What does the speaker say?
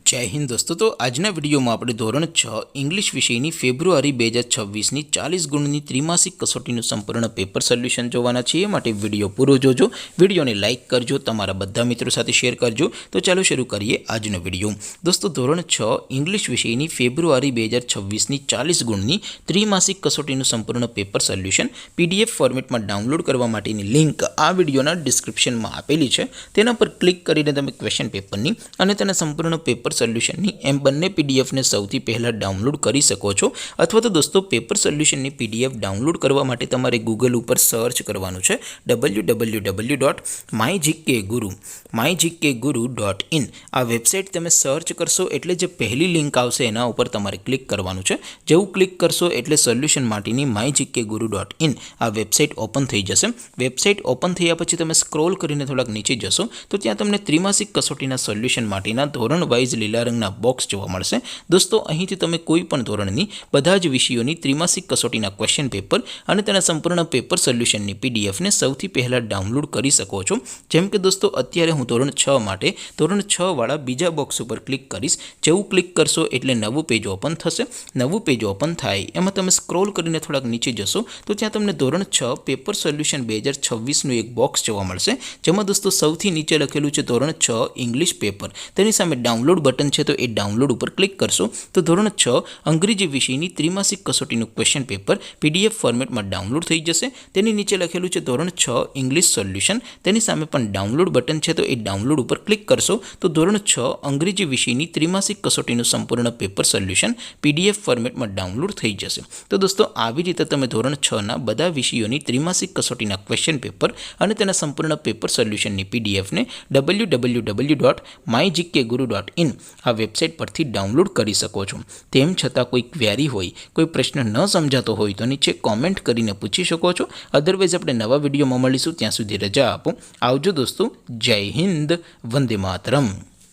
जय हिंद दोस्तों। तो आजना विडियो में આપણે ધોરણ 6 इंग्लिश વિષયની ફેબ્રુઆરી 2026ની 40 ગુણની ત્રિમાસિક કસોટીનું સંપૂર્ણ પેપર સોલ્યુશન જોવાના છીએ। માટે વિડિયો પૂરો જોજો, વિડિયોને લાઇક કરજો, તમારા બધા મિત્રો સાથે શેર કરજો। તો ચાલો શરૂ કરીએ આજનો વિડિયો। દોસ્તો ધોરણ 6 इंग्लिश વિષયની ફેબ્રુઆરી 2026ની 40 ગુણની ત્રિમાસિક કસોટીનું સંપૂર્ણ પેપર સોલ્યુશન PDF ફોર્મેટમાં ડાઉનલોડ કરવા માટેની લિંક આ વિડિયોના ડિસ્ક્રિપ્શનમાં આપેલી છે। તેના પર ક્લિક કરીને તમે ક્વેશ્ચન પેપરની અને તેના સંપૂર્ણ પેપર સોલ્યુશનની એમ બંને પીડીએફને સૌથી પહેલાં ડાઉનલોડ કરી શકો છો। અથવા તો દોસ્તો પેપર સોલ્યુશનની પીડીએફ ડાઉનલોડ કરવા માટે તમારે ગૂગલ ઉપર સર્ચ કરવાનું છે www.mygkguru.in। આ વેબસાઇટ તમે સર્ચ કરશો એટલે જે પહેલી લિંક આવશે એના ઉપર તમારે ક્લિક કરવાનું છે। જેવું ક્લિક કરશો એટલે સોલ્યુશન માટેની mygkguru.in આ વેબસાઇટ ઓપન થઈ જશે। વેબસાઇટ ઓપન થયા પછી તમે સ્ક્રોલ કરીને થોડાક નીચે જશો તો ત્યાં તમને ત્રિમાસિક કસોટીના સોલ્યુશન માટેના ધોરણ વાઇઝ લીલા રંગના બોક્સ જોવા મળશે। દોસ્તો અહીંથી તમે કોઈ પણ ધોરણની બધા જ વિષયોની ત્રિમાસિક કસોટીના ક્વેશ્ચન પેપર અને તેના સંપૂર્ણ પેપર સોલ્યુશનની પીડીએફને સૌથી પહેલાં ડાઉનલોડ કરી શકો છો। જેમ કે દોસ્તો અત્યારે હું ધોરણ 6 માટે ધોરણ 6 વાળા બીજા બોક્સ ઉપર ક્લિક કરીશ। જેવું ક્લિક કરશો એટલે નવું પેજ ઓપન થશે। નવું પેજ ઓપન થાય એમાં તમે સ્ક્રોલ કરીને થોડાક નીચે જશો તો ત્યાં તમને ધોરણ 6 પેપર સોલ્યુશન 2026નું એક બોક્સ જોવા મળશે। જેમાં દોસ્તો સૌથી નીચે લખેલું છે ધોરણ 6 ઇંગ્લિશ પેપર। તેની સામે ડાઉનલોડ બટન છે તો એ ડાઉનલોડ ઉપર ક્લિક કરશો તો ધોરણ 6 અંગ્રેજી વિષયની ત્રિમાસિક કસોટીનું ક્વેશ્ચન પેપર PDF ફોર્મેટમાં ડાઉનલોડ થઈ જશે। તેની નીચે લખેલું છે ધોરણ 6 ઇંગ્લિશ સોલ્યુશન। તેની સામે પણ ડાઉનલોડ બટન છે તો એ ડાઉનલોડ ઉપર ક્લિક કરશો તો ધોરણ 6 અંગ્રેજી વિષયની ત્રિમાસિક કસોટીનું સંપૂર્ણ પેપર સોલ્યુશન PDF ફોર્મેટમાં ડાઉનલોડ થઈ જશે। તો દોસ્તો આવી રીતે તમે ધોરણ 6ના બધા વિષયોની ત્રિમાસિક કસોટીના ક્વેશ્ચન પેપર અને તેના સંપૂર્ણ પેપર સોલ્યુશનની પીડીએફને www.mygkguru.in આ વેબસાઇટ પરથી ડાઉનલોડ કરી શકો છો। તેમ છતાં કોઈ ક્વેરી હોય, કોઈ પ્રશ્ન ન સમજાતો હોય તો નીચે કોમેન્ટ કરીને પૂછી શકો છો। અધરવાઇઝ આપણે નવા વિડીયોમાં મળીશું, ત્યાં સુધી રજા આપો। આવજો દોસ્તો, જય હિન્દ, વંદે માતરમ।